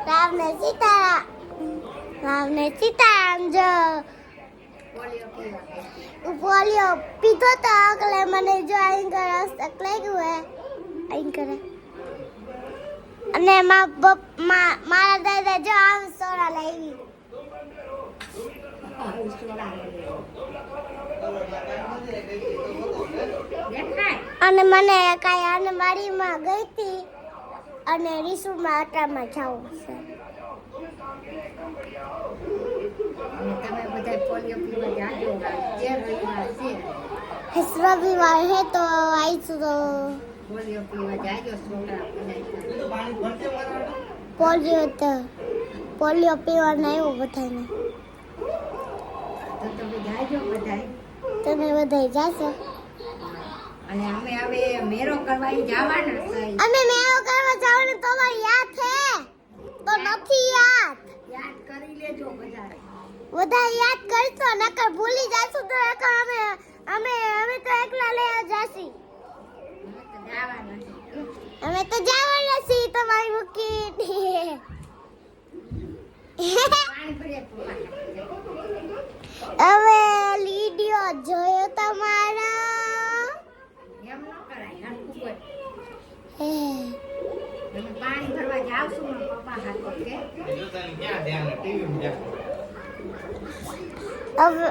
રામ ને સીતારામ જો પોલિયો પીધો તો એટલે મને જો આઈ કરે હસ્તક લાગ્યું હે આઈ કરે અને મારા દાદા જો આમ સોરા લાવી અને મને કાંઈ આંગણવાડીમાં ગઈ હતી અને રીસુમાં આટામાં જાવું છે. તમે બધા પોલિયો પીવા જાજો જે રવિવાર છે રવિવાર હે તો આવીશું તો પોલિયો પીવા જાજો છોકરા પોલિયો પીવાના આવ્યો બધાને તો તમે જાજો બધાય તમે બધાય જાશો અને અમે હવે મેરો કરવા જવાના છે. અમે મેળો કરવા જવાનું તમારે યાદ છે તો નથી યાદ કરી લેજો બધાય બધા યાદ કરશો નકર ભૂલી જાશો તો નકર અમે તો એકલા લઈ જાશી અમે તો જવાના છીએ તમારી મૂકી હવે વિડિયો જોયો તમારો એમ ન કરાય હરખું બોલ તમે પાણી ભરવા જાવ છો ને પપ્પા હાથ કે હવે